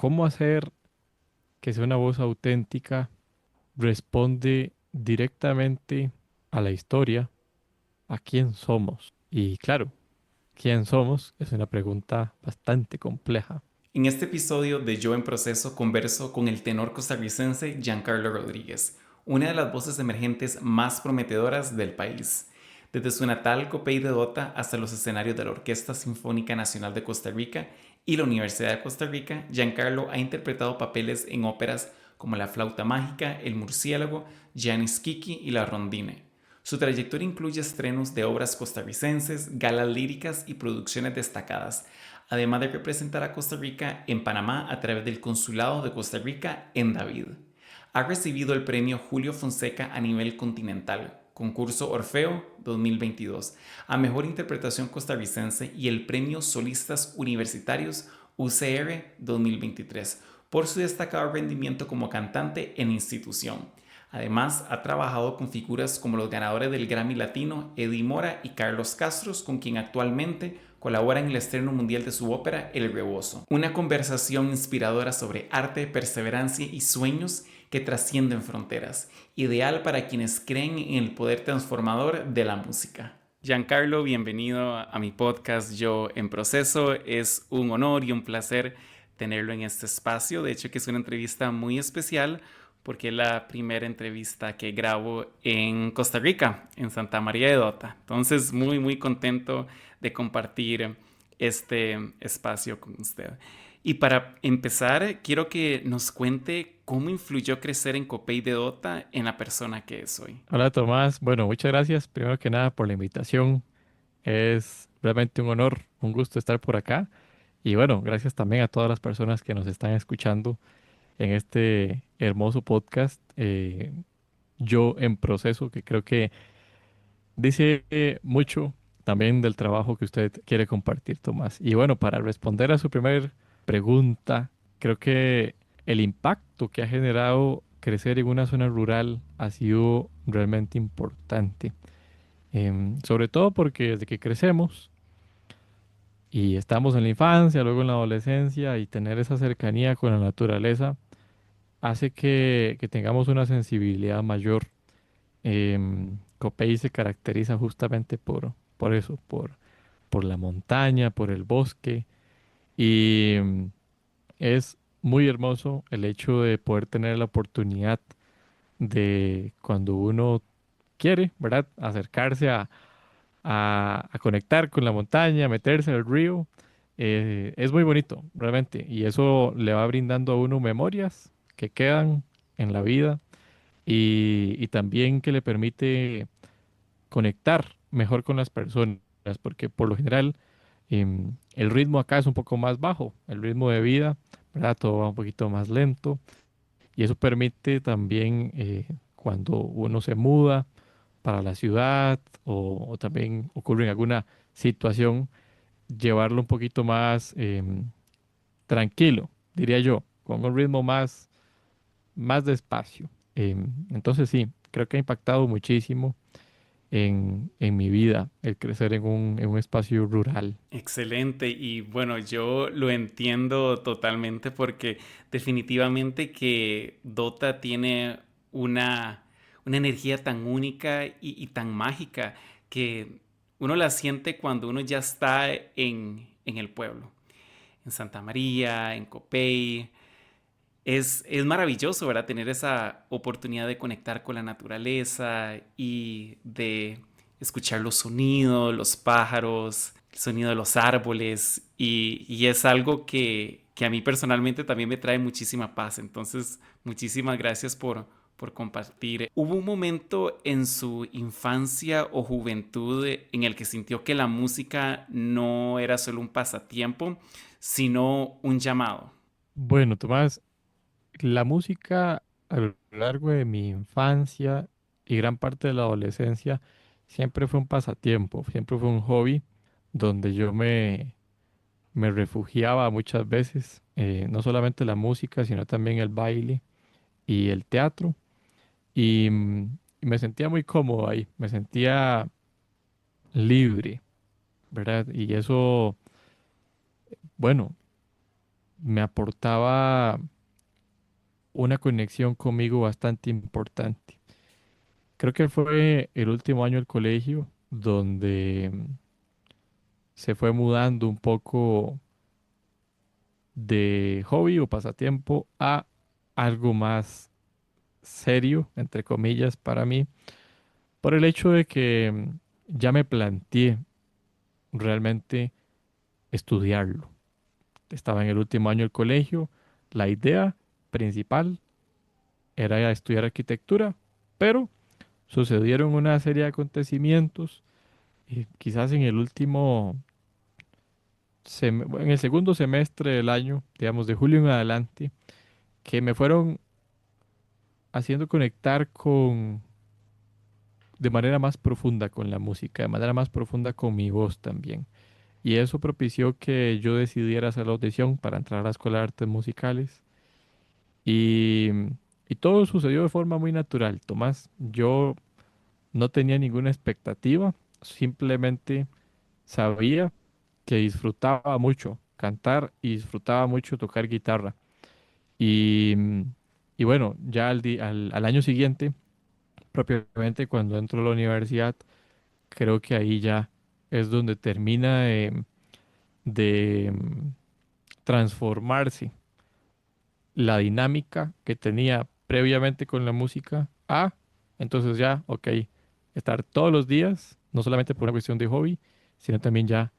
cómo hacer que sea una voz auténtica responde directamente a la historia, a quién somos. Y claro, quién somos es una pregunta bastante compleja. En este episodio de Yo en Proceso converso con el tenor costarricense Giancarlo Rodríguez, una de las voces emergentes más prometedoras del país. Desde su natal Copey de Dota hasta los escenarios de la Orquesta Sinfónica Nacional de Costa Rica y la Universidad de Costa Rica, Giancarlo ha interpretado papeles en óperas como La Flauta Mágica, El Murciélago, Giannis Kiki y La Rondine. Su trayectoria incluye estrenos de obras costarricenses, galas líricas y producciones destacadas, además de representar a Costa Rica en Panamá a través del Consulado de Costa Rica en David. Ha recibido el premio Julio Fonseca a nivel continental, concurso Orfeo 2022, a Mejor Interpretación Costarricense y el premio Solistas Universitarios UCR 2023 por su destacado rendimiento como cantante en institución. Además, ha trabajado con figuras como los ganadores del Grammy Latino, Eddie Mora y Carlos Castros, con quien actualmente colabora en el estreno mundial de su ópera El Rebozo. Una conversación inspiradora sobre arte, perseverancia y sueños que trascienden fronteras, ideal para quienes creen en el poder transformador de la música. Giancarlo, bienvenido a mi podcast Yo en Proceso. Es un honor y un placer tenerlo en este espacio. De hecho, que es una entrevista muy especial porque es la primera entrevista que grabo en Costa Rica, en Santa María de Dota. Entonces, muy contento de compartir este espacio con usted. Y para empezar, quiero que nos cuente cómo influyó crecer en Copey de Dota en la persona que es hoy. Hola Tomás, bueno, muchas gracias primero que nada por la invitación. Es realmente un honor, un gusto estar por acá. Y bueno, gracias también a todas las personas que nos están escuchando en este hermoso podcast, Yo en Proceso, que creo que dice mucho también del trabajo que usted quiere compartir, Tomás. Y bueno, para responder a su primera pregunta, creo que el impacto que ha generado crecer en una zona rural ha sido realmente importante. Sobre todo porque desde que crecemos y estamos en la infancia, luego en la adolescencia y tener esa cercanía con la naturaleza hace que tengamos una sensibilidad mayor. Copey se caracteriza justamente por eso, por la montaña, por el bosque y es muy hermoso el hecho de poder tener la oportunidad de cuando uno quiere, ¿verdad? Acercarse a conectar con la montaña, meterse al río. Es muy bonito, realmente, y eso le va brindando a uno memorias que quedan en la vida y también que le permite conectar mejor con las personas, porque por lo general el ritmo acá es un poco más bajo, el ritmo de vida, ¿verdad? Todo va un poquito más lento y eso permite también cuando uno se muda para la ciudad o también ocurre en alguna situación, llevarlo un poquito más tranquilo, diría yo, con un ritmo más despacio. Entonces sí, creo que ha impactado muchísimo en mi vida el crecer en un espacio rural. Excelente y bueno, yo lo entiendo totalmente porque definitivamente que Dota tiene una, una energía tan única y tan mágica que uno la siente cuando uno ya está en el pueblo, en Santa María, en Copey. Es maravilloso, ¿verdad? Tener esa oportunidad de conectar con la naturaleza y de escuchar los sonidos, los pájaros, el sonido de los árboles y es algo que a mí personalmente también me trae muchísima paz. Entonces, muchísimas gracias por compartir. ¿Hubo un momento en su infancia o juventud en el que sintió que la música no era solo un pasatiempo, sino un llamado? Bueno, Tomás, la música a lo largo de mi infancia y gran parte de la adolescencia siempre fue un pasatiempo, siempre fue un hobby donde yo me refugiaba muchas veces, no solamente la música, sino también el baile y el teatro. Y me sentía muy cómodo ahí, me sentía libre, ¿verdad? Y eso, bueno, me aportaba una conexión conmigo bastante importante. Creo que fue el último año del colegio donde se fue mudando un poco de hobby o pasatiempo a algo más serio, entre comillas, para mí, por el hecho de que ya me planteé realmente estudiarlo. Estaba en el último año del colegio, la idea principal era estudiar arquitectura, pero sucedieron una serie de acontecimientos, y quizás en el en el segundo semestre del año, digamos de julio en adelante, que me fueron haciendo conectar de manera más profunda con la música, de manera más profunda con mi voz también. Y eso propició que yo decidiera hacer la audición para entrar a la Escuela de Artes Musicales. Y, y todo sucedió de forma muy natural, Tomás. Yo no tenía ninguna expectativa, simplemente sabía que disfrutaba mucho cantar y disfrutaba mucho tocar guitarra. Y, y bueno, ya al año siguiente, propiamente cuando entro a la universidad, creo que ahí ya es donde termina de transformarse la dinámica que tenía previamente con la música a, entonces ya, ok, estar todos los días, no solamente por una cuestión de hobby, sino también ya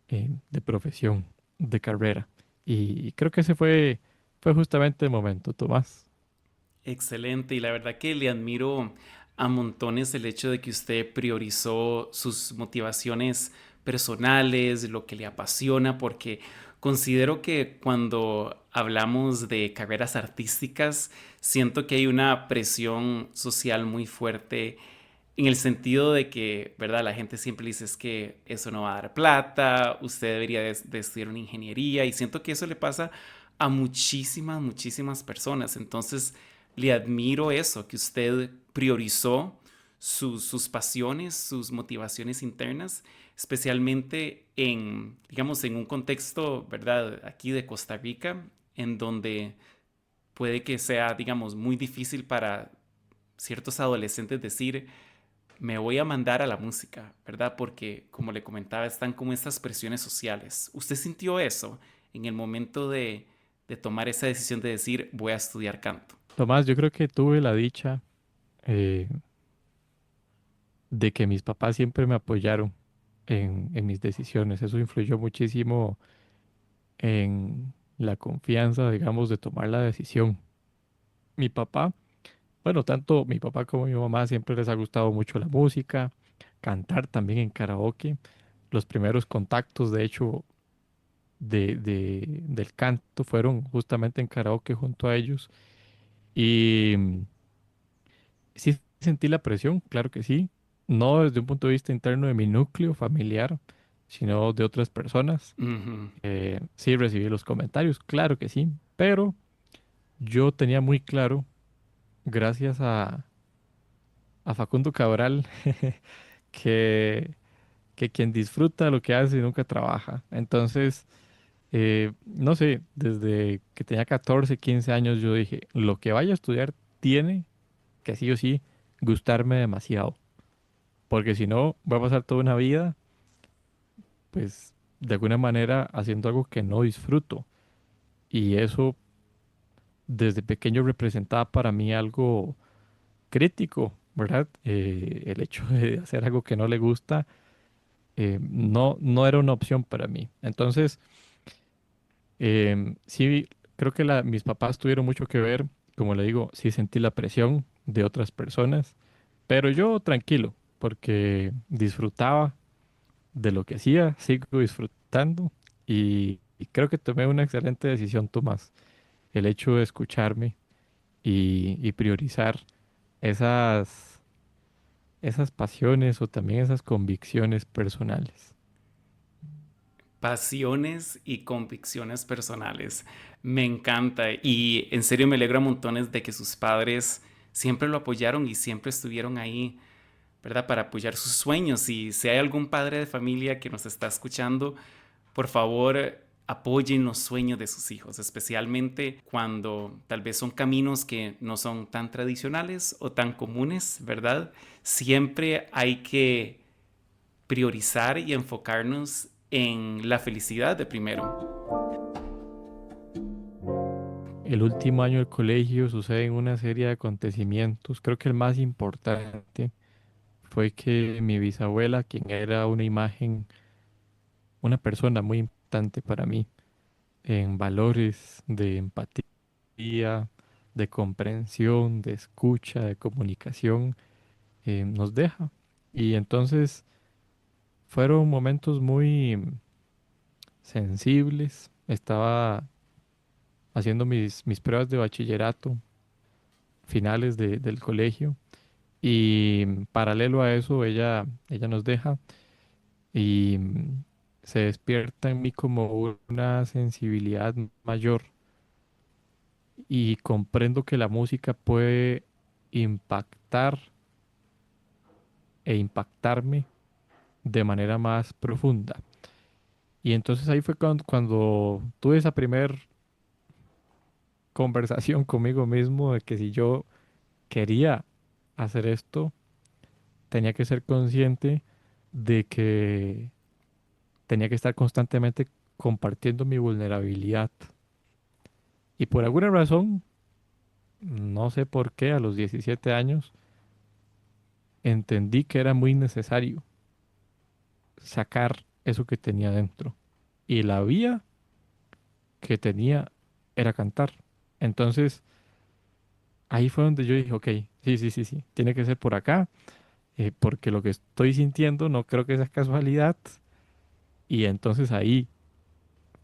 de profesión, de carrera. Y creo que fue justamente el momento, Tomás. Excelente, y la verdad que le admiro a montones el hecho de que usted priorizó sus motivaciones personales, lo que le apasiona, porque considero que cuando hablamos de carreras artísticas, siento que hay una presión social muy fuerte en el sentido de que, ¿verdad? La gente siempre dice es que eso no va a dar plata, usted debería de estudiar una ingeniería y siento que eso le pasa a muchísimas, muchísimas personas. Entonces, le admiro eso, que usted priorizó sus pasiones, sus motivaciones internas, especialmente en, digamos, en un contexto, ¿verdad? Aquí de Costa Rica, en donde puede que sea, digamos, muy difícil para ciertos adolescentes decir, me voy a mandar a la música, ¿verdad? Porque, como le comentaba, están como estas presiones sociales. ¿Usted sintió eso en el momento de tomar esa decisión de decir, voy a estudiar canto? Tomás, yo creo que tuve la dicha eh, de que mis papás siempre me apoyaron en mis decisiones. Eso influyó muchísimo en la confianza, digamos, de tomar la decisión. Mi papá, bueno, tanto mi papá como mi mamá siempre les ha gustado mucho la música, cantar también en karaoke. Los primeros contactos, de hecho, del canto fueron justamente en karaoke junto a ellos. Y sí sentí la presión, claro que sí. No desde un punto de vista interno de mi núcleo familiar, sino de otras personas. Ujú. Sí recibí los comentarios, claro que sí. Pero yo tenía muy claro, gracias a Facundo Cabral, que, que quien disfruta lo que hace nunca trabaja. Entonces, no sé, desde que tenía 14 15 años yo dije, lo que vaya a estudiar tiene que sí o sí gustarme demasiado, porque si no, voy a pasar toda una vida, pues, de alguna manera haciendo algo que no disfruto. Y eso desde pequeño representaba para mí algo crítico, ¿verdad? El hecho de hacer algo que no le gusta no era una opción para mí. Entonces, sí, creo que mis papás tuvieron mucho que ver, como le digo, sí sentí la presión de otras personas, pero yo tranquilo, porque disfrutaba de lo que hacía, sigo disfrutando y creo que tomé una excelente decisión, Tomás. El hecho de escucharme y priorizar esas, esas pasiones o también esas convicciones personales. Pasiones y convicciones personales. Me encanta y en serio me alegra montones de que sus padres siempre lo apoyaron y siempre estuvieron ahí, ¿verdad? Para apoyar sus sueños. Y si hay algún padre de familia que nos está escuchando, por favor, apoyen los sueños de sus hijos, especialmente cuando tal vez son caminos que no son tan tradicionales o tan comunes, ¿verdad? Siempre hay que priorizar y enfocarnos en la felicidad de primero. El último año del colegio suceden una serie de acontecimientos. Creo que el más importante fue que mi bisabuela, quien era una imagen, una persona muy importante para mí en valores de empatía, de comprensión, de escucha, de comunicación, nos deja. Y entonces fueron momentos muy sensibles. Estaba haciendo mis pruebas de bachillerato, finales del colegio, y paralelo a eso ella nos deja y se despierta en mí como una sensibilidad mayor y comprendo que la música puede impactar e impactarme de manera más profunda. Y entonces ahí fue cuando tuve esa primer conversación conmigo mismo de que si yo quería hacer esto, tenía que ser consciente de que tenía que estar constantemente compartiendo mi vulnerabilidad. Y por alguna razón, no sé por qué, a los 17 años, entendí que era muy necesario sacar eso que tenía dentro. Y la vía que tenía era cantar. Entonces, ahí fue donde yo dije, ok, sí, sí, sí, sí, tiene que ser por acá, porque lo que estoy sintiendo no creo que sea casualidad. Y entonces ahí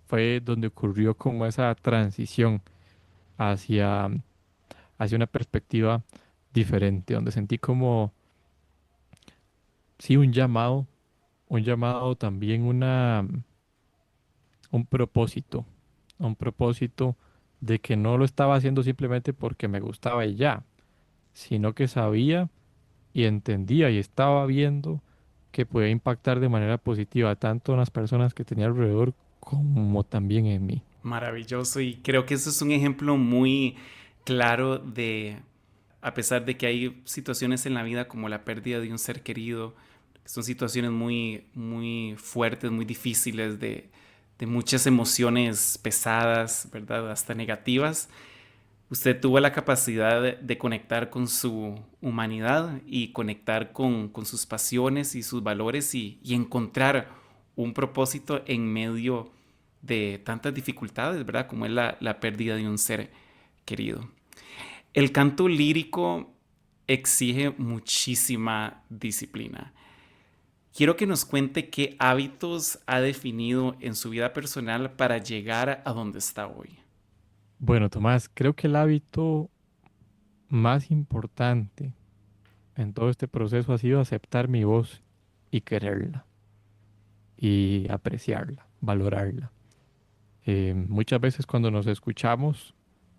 fue donde ocurrió como esa transición hacia, hacia una perspectiva diferente, donde sentí como, sí, un llamado también un propósito de que no lo estaba haciendo simplemente porque me gustaba y ya, sino que sabía y entendía y estaba viendo que podía impactar de manera positiva tanto en las personas que tenía alrededor como también en mí. Maravilloso, y creo que eso es un ejemplo muy claro a pesar de que hay situaciones en la vida como la pérdida de un ser querido, que son situaciones muy fuertes, muy difíciles, de muchas emociones pesadas, ¿verdad? Hasta negativas. Usted tuvo la capacidad de conectar con su humanidad y conectar con sus pasiones y sus valores y encontrar un propósito en medio de tantas dificultades, ¿verdad? Como es la pérdida de un ser querido. El canto lírico exige muchísima disciplina. Quiero que nos cuente qué hábitos ha definido en su vida personal para llegar a donde está hoy. Bueno, Tomás, creo que el hábito más importante en todo este proceso ha sido aceptar mi voz y quererla y apreciarla, valorarla. Muchas veces cuando nos escuchamos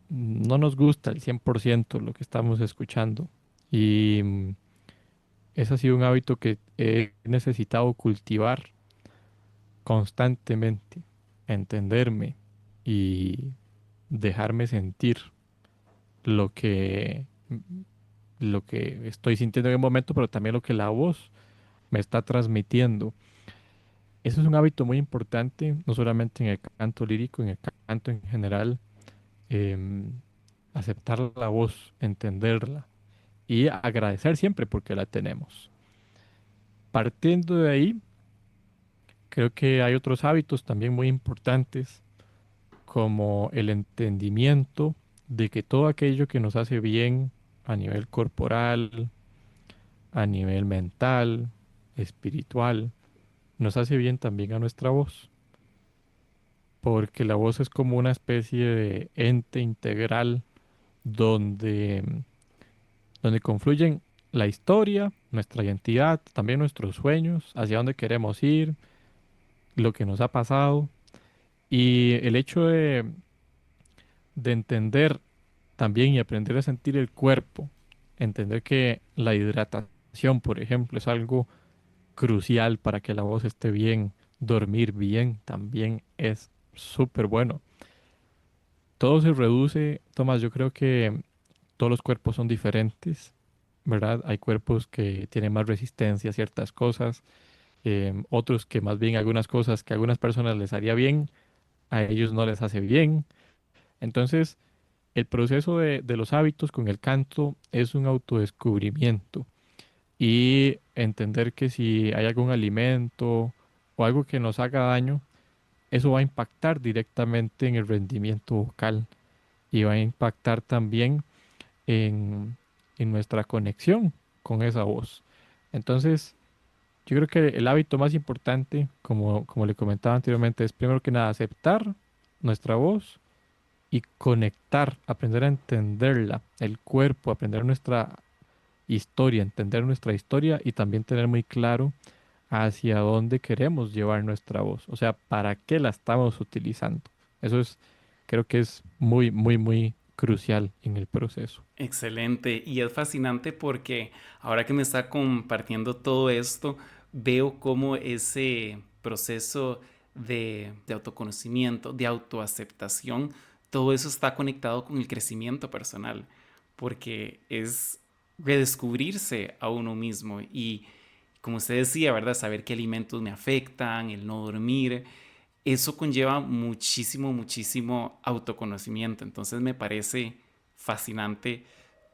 no nos gusta el 100% lo que estamos escuchando y ese ha sido un hábito que he necesitado cultivar constantemente, entenderme y dejarme sentir lo que, lo que estoy sintiendo en el momento, pero también lo que la voz me está transmitiendo. Eso es un hábito muy importante, no solamente en el canto lírico, en el canto en general, em, aceptar la voz, entenderla y agradecer siempre porque la tenemos. Partiendo de ahí, creo que hay otros hábitos también muy importantes, como el entendimiento de que todo aquello que nos hace bien a nivel corporal, a nivel mental, espiritual, nos hace bien también a nuestra voz, porque la voz es como una especie de ente integral donde, donde confluyen la historia, nuestra identidad, también nuestros sueños, hacia dónde queremos ir, lo que nos ha pasado y el hecho de entender también y aprender a sentir el cuerpo, entender que la hidratación, por ejemplo, es algo crucial para que la voz esté bien, dormir bien también es súper bueno. Todo se reduce, Tomás, yo creo que todos los cuerpos son diferentes, ¿verdad? Hay cuerpos que tienen más resistencia a ciertas cosas, otros que más bien algunas cosas que a algunas personas les haría bien, a ellos no les hace bien. Entonces, el proceso de los hábitos con el canto es un autodescubrimiento y entender que si hay algún alimento o algo que nos haga daño, eso va a impactar directamente en el rendimiento vocal y va a impactar también en, en nuestra conexión con esa voz. Entonces, yo creo que el hábito más importante, como le comentaba anteriormente, es primero que nada aceptar nuestra voz y conectar, aprender a entenderla, el cuerpo, aprender nuestra historia, entender nuestra historia y también tener muy claro hacia dónde queremos llevar nuestra voz, o sea, para qué la estamos utilizando. Eso es, creo que es muy, muy, muy crucial en el proceso. Excelente. Y es fascinante porque ahora que me está compartiendo todo esto, veo cómo ese proceso de autoconocimiento, de autoaceptación, todo eso está conectado con el crecimiento personal, porque es redescubrirse a uno mismo y, como usted decía, ¿verdad? Saber qué alimentos me afectan, el no dormir, eso conlleva muchísimo, muchísimo autoconocimiento. Entonces me parece fascinante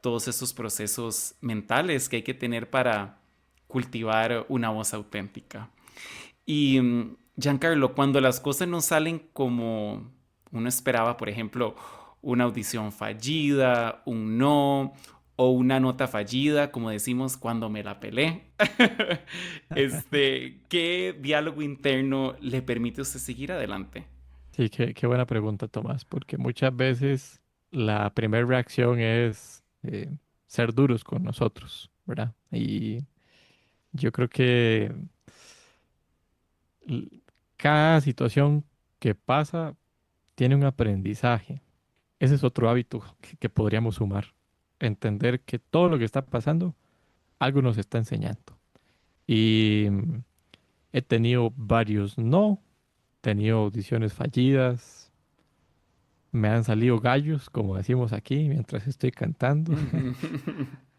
todos estos procesos mentales que hay que tener para cultivar una voz auténtica. Y Giancarlo, cuando las cosas no salen como uno esperaba, por ejemplo, una audición fallida, un no o una nota fallida, como decimos cuando me la pelé, ¿qué diálogo interno le permite a usted seguir adelante? Sí, qué buena pregunta, Tomás, porque muchas veces la primera reacción es ser duros con nosotros, ¿verdad? Y yo creo que l- cada situación que pasa tiene un aprendizaje. Ese es otro hábito que podríamos sumar. Entender que todo lo que está pasando, algo nos está enseñando. Y he tenido varios no, he tenido audiciones fallidas, me han salido gallos, como decimos aquí, mientras estoy cantando.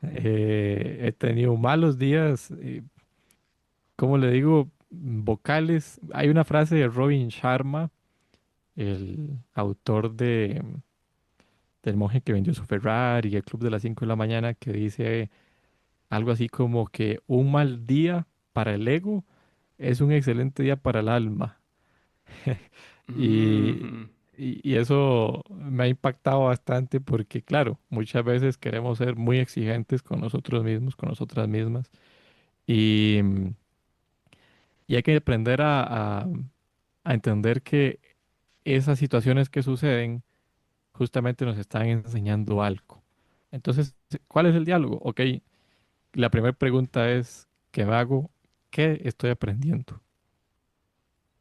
He tenido malos días, ¿cómo le digo? Vocales. Hay una frase de Robin Sharma, el autor del monje que vendió su Ferrari y el Club de las 5 de la mañana, que dice algo así como que un mal día para el ego es un excelente día para el alma. Y, Mm, y eso me ha impactado bastante porque, claro, muchas veces queremos ser muy exigentes con nosotros mismos, con nosotras mismas. Y, y hay que aprender a entender que esas situaciones que suceden justamente nos están enseñando algo. Entonces, ¿cuál es el diálogo? Ok, la primera pregunta es, ¿qué hago? ¿Qué estoy aprendiendo?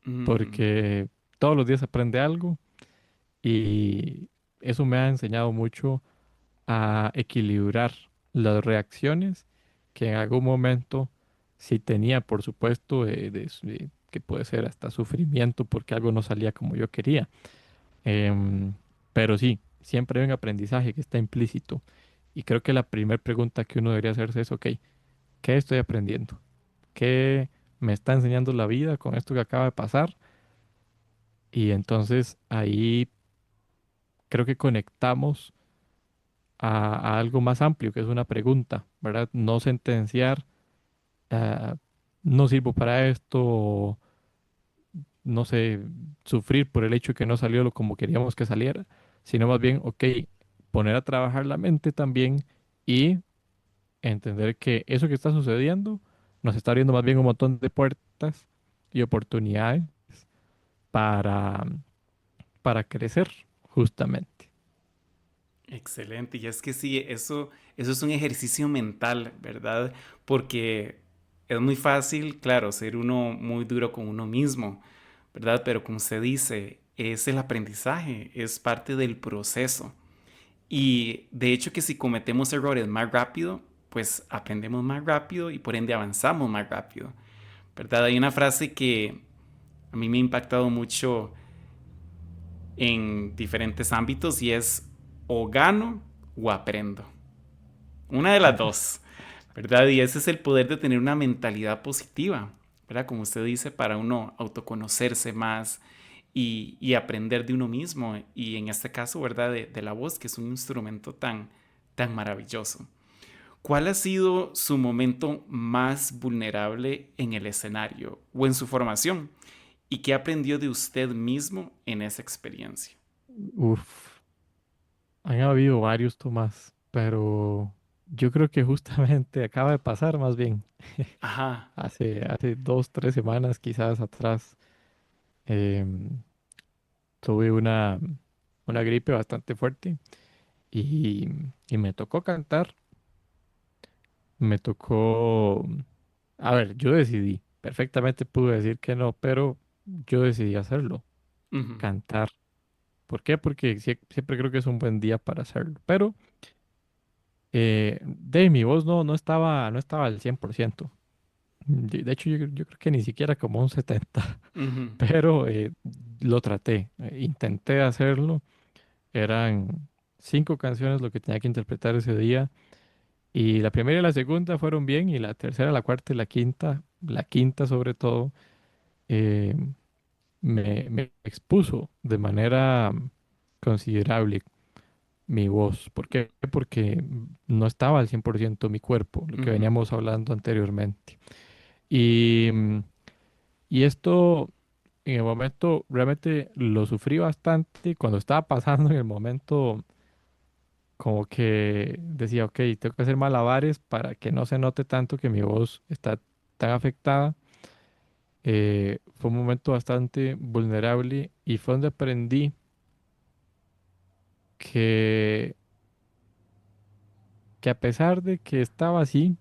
mm, Porque todos los días aprende algo y eso me ha enseñado mucho a equilibrar las reacciones que en algún momento sí tenía, por supuesto, que puede ser hasta sufrimiento porque algo no salía como yo quería. Em, pero sí, siempre hay un aprendizaje que está implícito. Y creo que la primera pregunta que uno debería hacerse es, ok, ¿qué estoy aprendiendo? ¿Qué me está enseñando la vida con esto que acaba de pasar? Y entonces ahí creo que conectamos a algo más amplio, que es una pregunta, ¿verdad? No sentenciar, ah, no sirvo para esto, o no sé, sufrir por el hecho de que no salió lo como queríamos que saliera, sino más bien, ok, poner a trabajar la mente también y entender que eso que está sucediendo nos está abriendo más bien un montón de puertas y oportunidades para, para crecer, justamente. excelente. Y es que sí, eso es un ejercicio mental, ¿verdad? Porque es muy fácil, claro, ser uno muy duro con uno mismo, ¿verdad? Pero como se dice, es el aprendizaje, es parte del proceso. Y de hecho que si cometemos errores más rápido, pues aprendemos más rápido y por ende avanzamos más rápido, ¿verdad? Hay una frase que a mí me ha impactado mucho en diferentes ámbitos y es o gano o aprendo. Una de las dos, ¿verdad? Y ese es el poder de tener una mentalidad positiva, ¿verdad? Como usted dice, para uno autoconocerse más y aprender de uno mismo. Y en este caso, ¿verdad? De la voz, que es un instrumento tan maravilloso. ¿Cuál ha sido su momento más vulnerable en el escenario o en su formación? ¿Y qué aprendió de usted mismo en esa experiencia? Uf, han habido varios, Tomás, pero yo creo que justamente acaba de pasar más bien. Ajá. Hace 2, 3 semanas quizás atrás, em, tuve una gripe bastante fuerte y, y me tocó cantar. Me tocó, a ver, yo decidí, perfectamente pude decir que no, pero yo decidí hacerlo, Ujú, cantar. ¿Por qué? Porque siempre creo que es un buen día para hacerlo. Pero de mi voz no estaba al 100%. De hecho, yo creo que ni siquiera como un 70%. ujú, Pero lo traté, intenté hacerlo. Eran 5 canciones lo que tenía que interpretar ese día. Y la primera y la segunda fueron bien, y la tercera, la cuarta y la quinta sobre todo, eh, me expuso de manera considerable mi voz. ¿Por qué? Porque no estaba al 100% mi cuerpo, lo que ujú, veníamos hablando anteriormente. Y, y esto en el momento realmente lo sufrí bastante. Cuando estaba pasando en el momento, como que decía, ok, tengo que hacer malabares para que no se note tanto que mi voz está tan afectada. Fue un momento bastante vulnerable y fue donde aprendí que, que a pesar de que estaba así,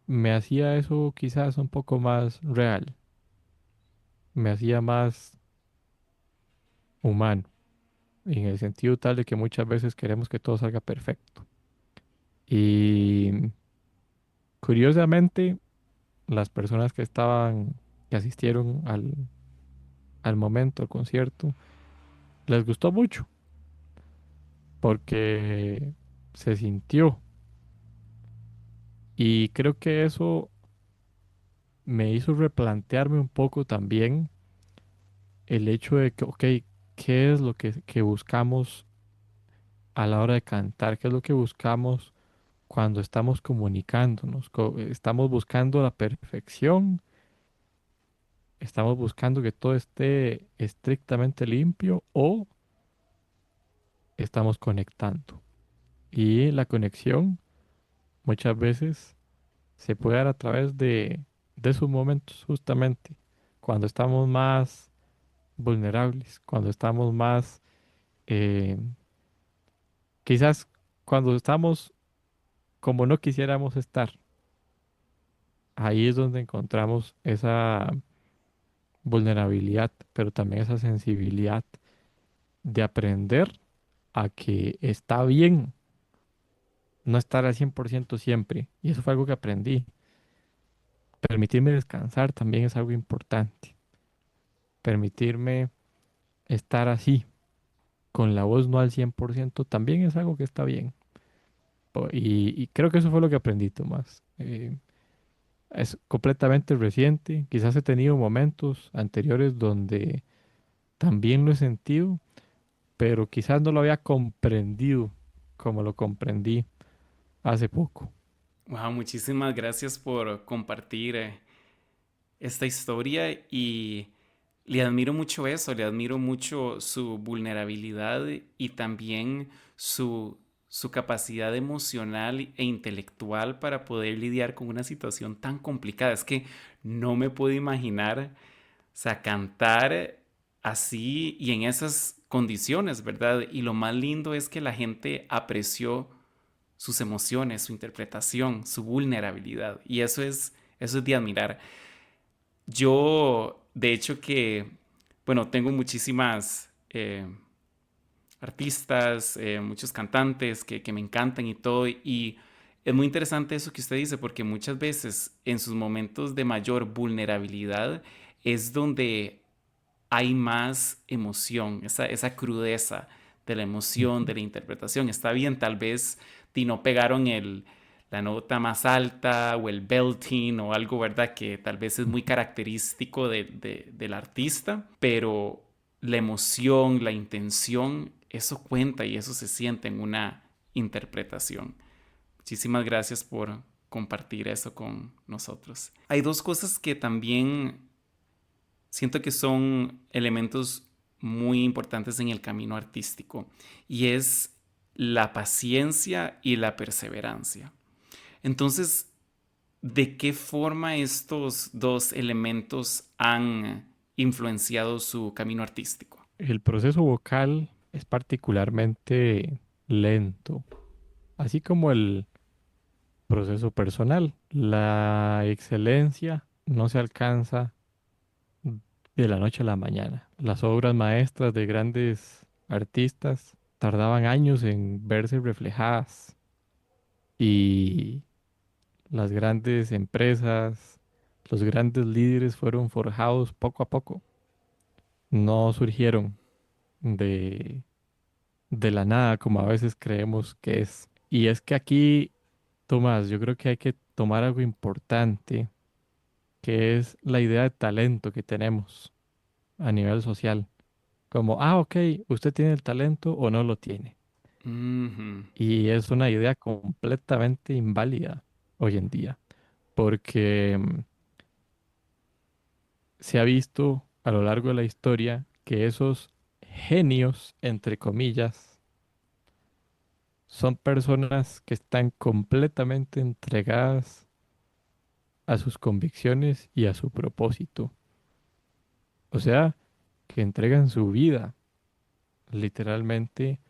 me hacía eso quizás un poco más real, me hacía más humano, en el sentido tal de que muchas veces queremos que todo salga perfecto. Y curiosamente, las personas que asistieron al momento, al concierto, les gustó mucho porque se sintió. Y creo que eso me hizo replantearme un poco también el hecho de que, ok, ¿qué es lo que buscamos a la hora de cantar? ¿Qué es lo que buscamos cuando estamos comunicándonos? ¿Estamos buscando la perfección? ¿Estamos buscando que todo esté estrictamente limpio o estamos conectando? Y la conexión muchas veces se puede dar a través de esos momentos, justamente, cuando estamos más vulnerables, cuando estamos más, eh, quizás cuando estamos como no quisiéramos estar. Ahí es donde encontramos esa vulnerabilidad, pero también esa sensibilidad de aprender a que está bien no estar al 100% siempre. Y eso fue algo que aprendí. Permitirme descansar también es algo importante. Permitirme estar así, con la voz no al 100% también es algo que está bien. Y creo que eso fue lo que aprendí, Tomás. Es completamente reciente. Quizás he tenido momentos anteriores donde también lo he sentido, pero quizás no lo había comprendido como lo comprendí hace poco. Wow, muchísimas gracias por compartir esta historia y le admiro mucho eso, le admiro mucho su vulnerabilidad y también su capacidad emocional e intelectual para poder lidiar con una situación tan complicada. Es que no me puedo imaginar, o sea, cantar así y en esas condiciones, ¿verdad? Y lo más lindo es que la gente apreció sus emociones, su interpretación, su vulnerabilidad. Y eso es de admirar. Yo, de hecho que, bueno, tengo muchísimas artistas, muchos cantantes que me encantan y todo. Y es muy interesante eso que usted dice, porque muchas veces en sus momentos de mayor vulnerabilidad es donde hay más emoción, esa crudeza de la emoción, de la interpretación. Está bien, tal vez no pegaron la nota más alta o el belting o algo, ¿verdad? Que tal vez es muy característico del artista, pero la emoción, la intención, eso cuenta y eso se siente en una interpretación. Muchísimas gracias por compartir eso con nosotros. Hay dos cosas que también siento que son elementos muy importantes en el camino artístico y es la paciencia y la perseverancia. Entonces, ¿de qué forma estos dos elementos han influenciado su camino artístico? El proceso vocal es particularmente lento, así como el proceso personal. La excelencia no se alcanza de la noche a la mañana. Las obras maestras de grandes artistas tardaban años en verse reflejadas y las grandes empresas, los grandes líderes fueron forjados poco a poco. No surgieron de, de la nada como a veces creemos que es. Y es que aquí, Tomás, yo creo que hay que tomar algo importante, que es la idea de talento que tenemos a nivel social. Como, ok, usted tiene el talento o no lo tiene. Ujú. Y es una idea completamente inválida hoy en día, porque se ha visto a lo largo de la historia que esos genios, entre comillas, son personas que están completamente entregadas a sus convicciones y a su propósito. O sea, que entregan su vida literalmente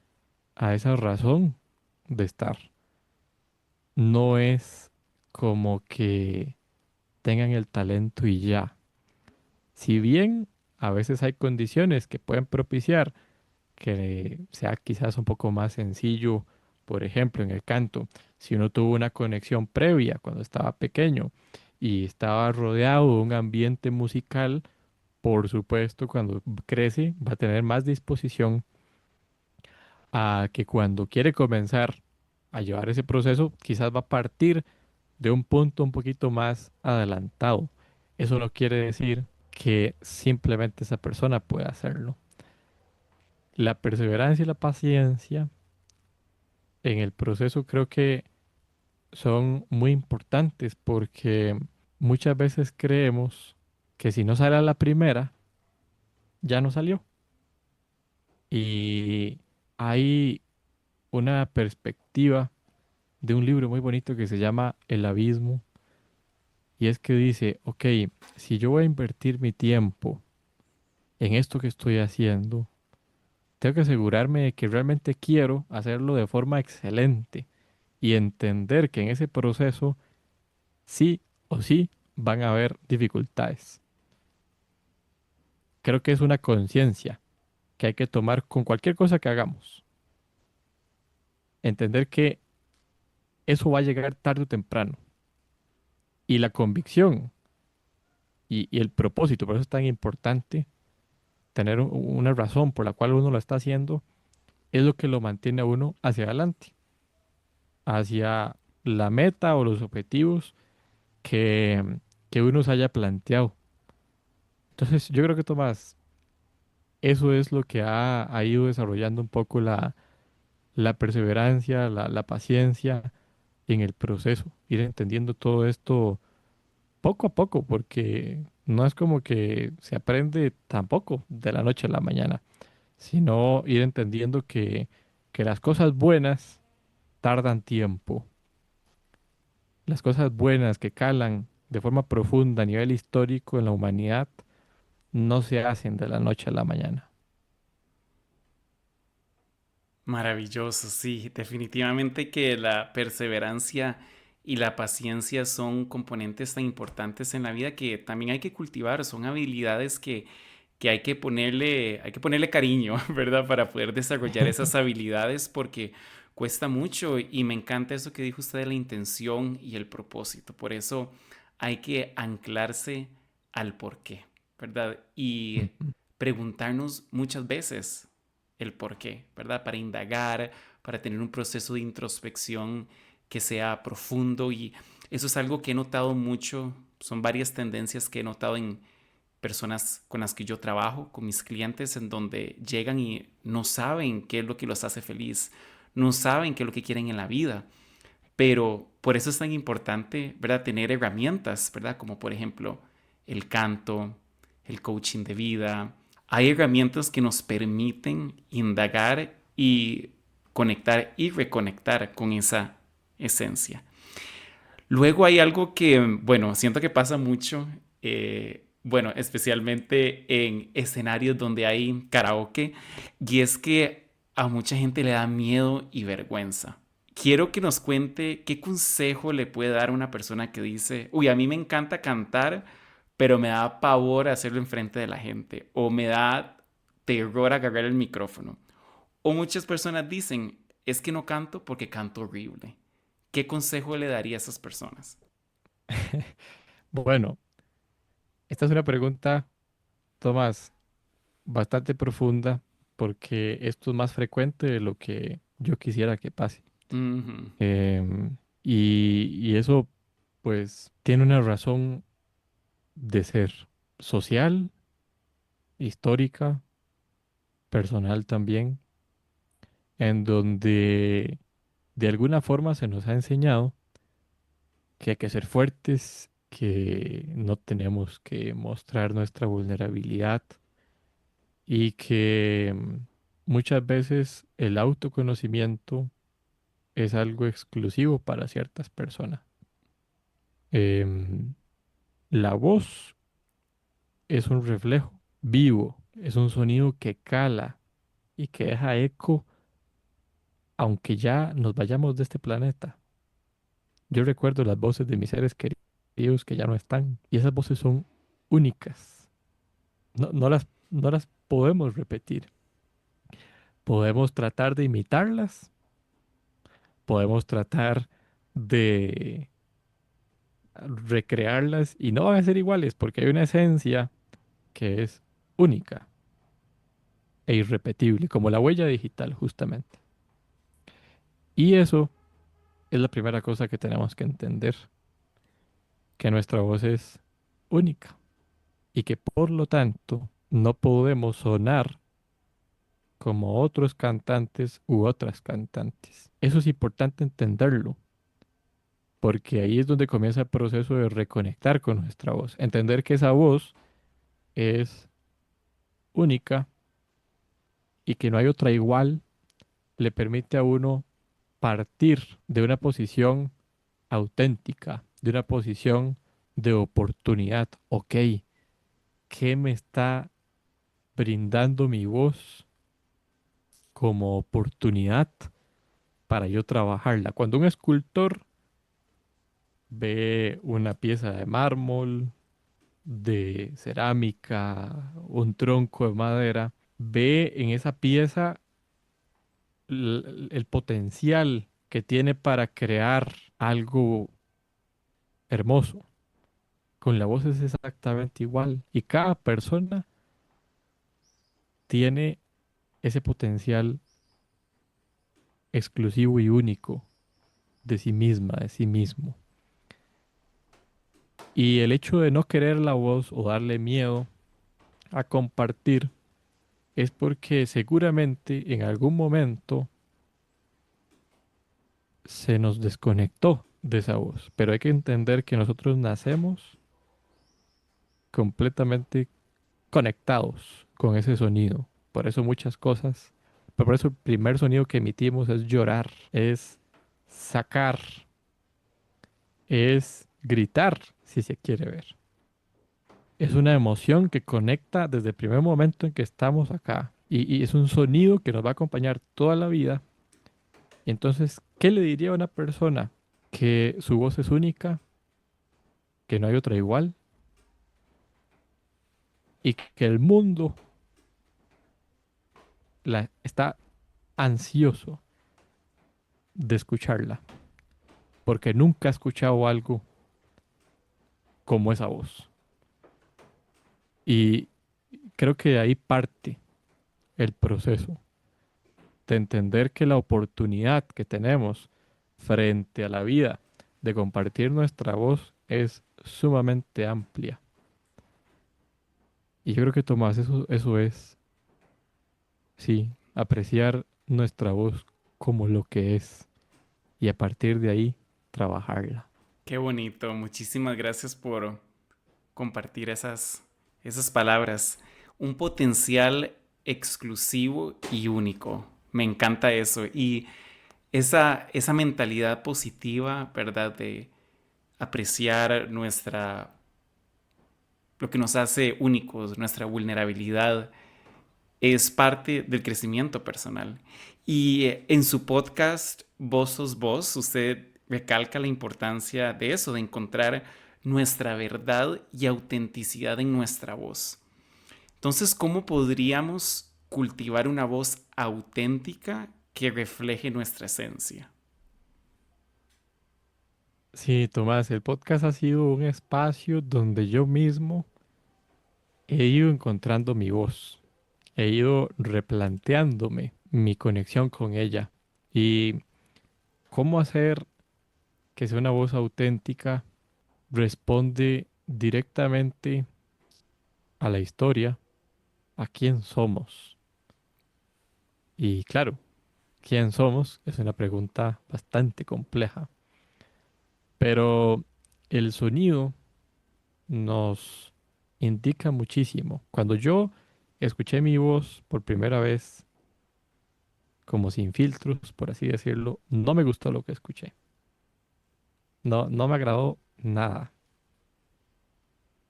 a esa razón de estar. No es como que tengan el talento y ya. Si bien a veces hay condiciones que pueden propiciar que sea quizás un poco más sencillo, por ejemplo, en el canto, si uno tuvo una conexión previa cuando estaba pequeño y estaba rodeado de un ambiente musical, por supuesto, cuando crece va a tener más disposición a que cuando quiere comenzar a llevar ese proceso, quizás va a partir de un punto un poquito más adelantado. Eso no quiere decir que simplemente esa persona pueda hacerlo. La perseverancia y la paciencia en el proceso creo que son muy importantes porque muchas veces creemos que si no sale a la primera, ya no salió. Y hay una perspectiva de un libro muy bonito que se llama El Abismo y es que dice, ok, si yo voy a invertir mi tiempo en esto que estoy haciendo, tengo que asegurarme de que realmente quiero hacerlo de forma excelente y entender que en ese proceso sí o sí van a haber dificultades. Creo que es una conciencia que hay que tomar con cualquier cosa que hagamos. Entender que eso va a llegar tarde o temprano. Y la convicción y el propósito, por eso es tan importante tener una razón por la cual uno lo está haciendo, es lo que lo mantiene a uno hacia adelante, hacia la meta o los objetivos que uno se haya planteado. Entonces, yo creo que Tomás, eso es lo que ha ido desarrollando un poco la perseverancia, la paciencia en el proceso, ir entendiendo todo esto poco a poco, porque no es como que se aprende tampoco de la noche a la mañana, sino ir entendiendo que las cosas buenas tardan tiempo. Las cosas buenas que calan de forma profunda a nivel histórico en la humanidad no se hacen de la noche a la mañana. Maravilloso, sí, definitivamente que la perseverancia y la paciencia son componentes tan importantes en la vida que también hay que cultivar, son habilidades que hay que ponerle cariño, ¿verdad? Para poder desarrollar esas habilidades porque cuesta mucho y me encanta eso que dijo usted de la intención y el propósito, por eso hay que anclarse al porqué, ¿verdad? Y Ujú. preguntarnos muchas veces el por qué, ¿verdad? Para indagar, para tener un proceso de introspección que sea profundo y eso es algo que he notado mucho, son varias tendencias que he notado en personas con las que yo trabajo, con mis clientes, en donde llegan y no saben qué es lo que los hace feliz, no saben qué es lo que quieren en la vida, pero por eso es tan importante, ¿verdad? Tener herramientas, ¿verdad? Como por ejemplo el canto, el coaching de vida. Hay herramientas que nos permiten indagar y conectar y reconectar con esa esencia. Luego hay algo que, bueno, siento que pasa mucho, bueno, especialmente en escenarios donde hay karaoke, y es que a mucha gente le da miedo y vergüenza. Quiero que nos cuente qué consejo le puede dar a una persona que dice, uy, a mí me encanta cantar, pero me da pavor hacerlo enfrente de la gente, o me da terror agarrar el micrófono. O muchas personas dicen, es que no canto porque canto horrible. ¿Qué consejo le daría a esas personas? Bueno, esta es una pregunta, Tomás, bastante profunda porque esto es más frecuente de lo que yo quisiera que pase. Ujú. Em, y eso, pues, tiene una razón de ser social, histórica, personal también, en donde de alguna forma se nos ha enseñado que hay que ser fuertes, que no tenemos que mostrar nuestra vulnerabilidad y que muchas veces el autoconocimiento es algo exclusivo para ciertas personas. Em, la voz es un reflejo vivo, es un sonido que cala y que deja eco aunque ya nos vayamos de este planeta. Yo recuerdo las voces de mis seres queridos que ya no están y esas voces son únicas. No las podemos repetir. Podemos tratar de imitarlas, podemos tratar de recrearlas y no van a ser iguales porque hay una esencia que es única e irrepetible, como la huella digital justamente. Y eso es la primera cosa que tenemos que entender, que nuestra voz es única y que por lo tanto no podemos sonar como otros cantantes u otras cantantes. Eso es importante entenderlo, porque ahí es donde comienza el proceso de reconectar con nuestra voz, entender que esa voz es única y que no hay otra igual, le permite a uno partir de una posición auténtica, de una posición de oportunidad. Ok, ¿qué me está brindando mi voz como oportunidad para yo trabajarla? Cuando un escultor ve una pieza de mármol, de cerámica, un tronco de madera, ve en esa pieza el potencial que tiene para crear algo hermoso. Con la voz es exactamente igual y cada persona tiene ese potencial exclusivo y único de sí misma, de sí mismo. Y el hecho de no querer la voz o darle miedo a compartir es porque seguramente en algún momento se nos desconectó de esa voz. Pero hay que entender que nosotros nacemos completamente conectados con ese sonido. Por eso muchas cosas, por eso el primer sonido que emitimos es llorar, es sacar, es gritar, si se quiere ver. Es una emoción que conecta desde el primer momento en que estamos acá. Y es un sonido que nos va a acompañar toda la vida. Y entonces, ¿qué le diría a una persona que su voz es única, que no hay otra igual y que el mundo está ansioso de escucharla? Porque nunca ha escuchado algo como esa voz. Y creo que de ahí parte el proceso de entender que la oportunidad que tenemos frente a la vida de compartir nuestra voz es sumamente amplia. Y yo creo que Tomás, eso es, sí, apreciar nuestra voz como lo que es y a partir de ahí trabajarla. Qué bonito. Muchísimas gracias por compartir esas palabras. Un potencial exclusivo y único. Me encanta eso. Y esa mentalidad positiva, ¿verdad? De apreciar lo que nos hace únicos, nuestra vulnerabilidad, es parte del crecimiento personal. Y en su podcast Vos sos vos, usted recalca la importancia de eso, de encontrar nuestra verdad y autenticidad en nuestra voz. Entonces, ¿cómo podríamos cultivar una voz auténtica que refleje nuestra esencia? Sí, Tomás, el podcast ha sido un espacio donde yo mismo he ido encontrando mi voz, he ido replanteándome mi conexión con ella y cómo hacer que sea una voz auténtica responde directamente a la historia, a quién somos. Y claro, quién somos es una pregunta bastante compleja, pero el sonido nos indica muchísimo. Cuando yo escuché mi voz por primera vez, como sin filtros, por así decirlo, no me gustó lo que escuché. No, no me agradó nada.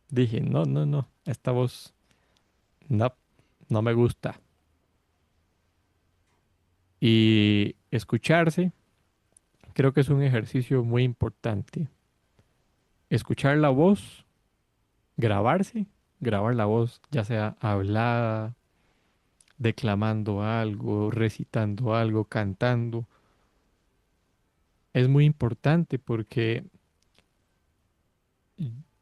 Dije, no, no, no, esta voz no, no me gusta. Y escucharse creo que es un ejercicio muy importante. Escuchar la voz, grabarse, grabar la voz, ya sea hablada, declamando algo, recitando algo, cantando, es muy importante porque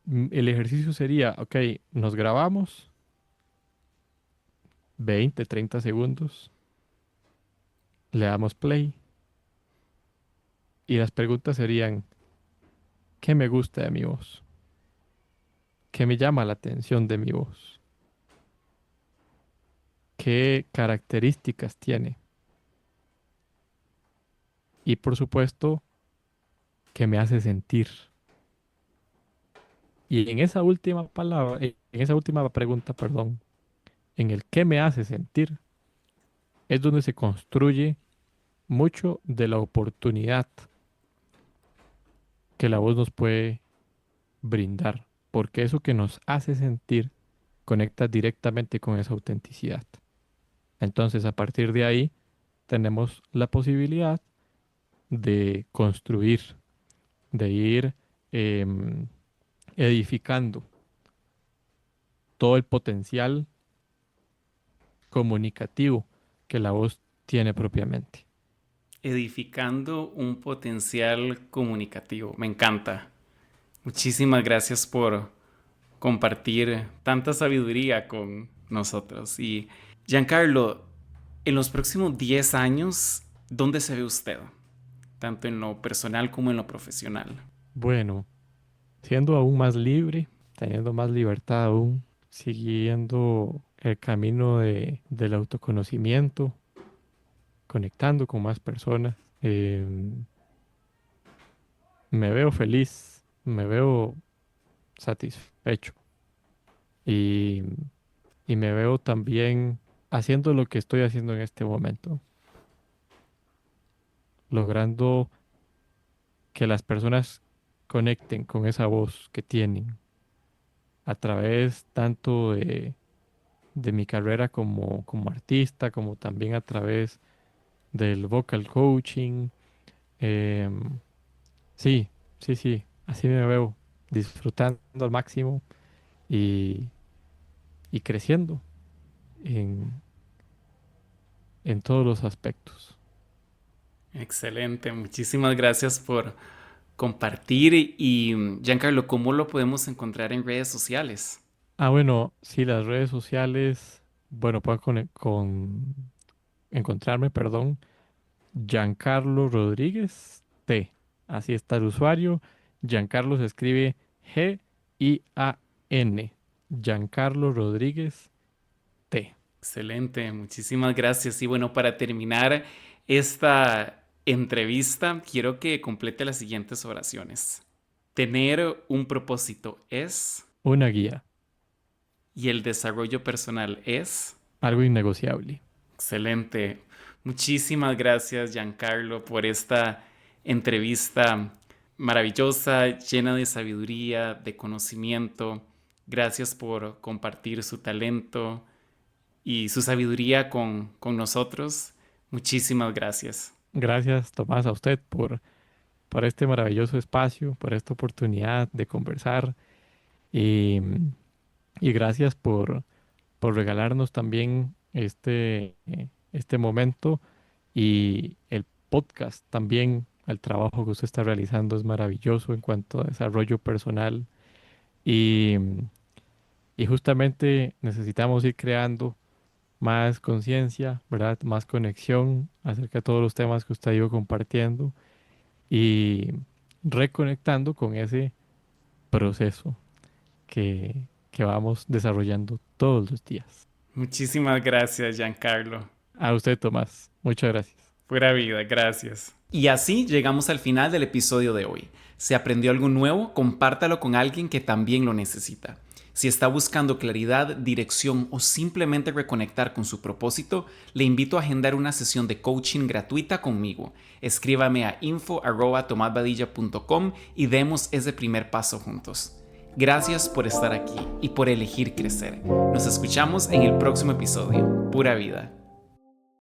el ejercicio sería, ok, nos grabamos 20, 30 segundos, le damos play y las preguntas serían, ¿qué me gusta de mi voz? ¿Qué me llama la atención de mi voz? ¿Qué características tiene? Y por supuesto, ¿qué me hace sentir? Y en esa última palabra, en esa última pregunta, perdón, en el qué me hace sentir, es donde se construye mucho de la oportunidad que la voz nos puede brindar, porque eso que nos hace sentir conecta directamente con esa autenticidad. Entonces, a partir de ahí, tenemos la posibilidad de construir, de ir em, edificando todo el potencial comunicativo que la voz tiene propiamente. Edificando un potencial comunicativo. Me encanta. Muchísimas gracias por compartir tanta sabiduría con nosotros. Y Giancarlo, en los próximos 10 años, ¿dónde se ve usted? Tanto en lo personal como en lo profesional. Bueno, siendo aún más libre, teniendo más libertad aún, siguiendo el camino del autoconocimiento, conectando con más personas, me veo feliz, me veo satisfecho y, y me veo también haciendo lo que estoy haciendo en este momento, logrando que las personas conecten con esa voz que tienen a través tanto de mi carrera como artista, como también a través del vocal coaching. Em, sí, sí, sí, así me veo, disfrutando al máximo y, y creciendo en, en todos los aspectos. Excelente, muchísimas gracias por compartir y Giancarlo, ¿cómo lo podemos encontrar en redes sociales? Bueno, sí, las redes sociales, bueno, pueden encontrarme, perdón, Giancarlo Rodríguez T. Así está el usuario. Giancarlo se escribe Gian. Giancarlo Rodríguez T. Excelente, muchísimas gracias. Y bueno, para terminar esta entrevista, quiero que complete las siguientes oraciones. Tener un propósito es, Una guía, y el desarrollo personal es. algo innegociable. Excelente. Muchísimas gracias, Giancarlo, por esta entrevista maravillosa, llena de sabiduría, de conocimiento. Gracias por compartir su talento y su sabiduría con nosotros. Muchísimas gracias. Gracias, Tomás, a usted por este maravilloso espacio, por esta oportunidad de conversar y, y gracias por regalarnos también este momento y el podcast también. El trabajo que usted está realizando es maravilloso en cuanto a desarrollo personal y, y justamente necesitamos ir creando más conciencia, ¿verdad? Más conexión acerca de todos los temas que usted ha ido compartiendo y reconectando con ese proceso que vamos desarrollando todos los días. Muchísimas gracias, Giancarlo. A usted, Tomás. Muchas gracias. Pura vida, gracias. Y así llegamos al final del episodio de hoy. Si aprendió algo nuevo, compártalo con alguien que también lo necesita. Si está buscando claridad, dirección o simplemente reconectar con su propósito, le invito a agendar una sesión de coaching gratuita conmigo. Escríbame a info@tomasvadilla.com y demos ese primer paso juntos. Gracias por estar aquí y por elegir crecer. Nos escuchamos en el próximo episodio. Pura vida.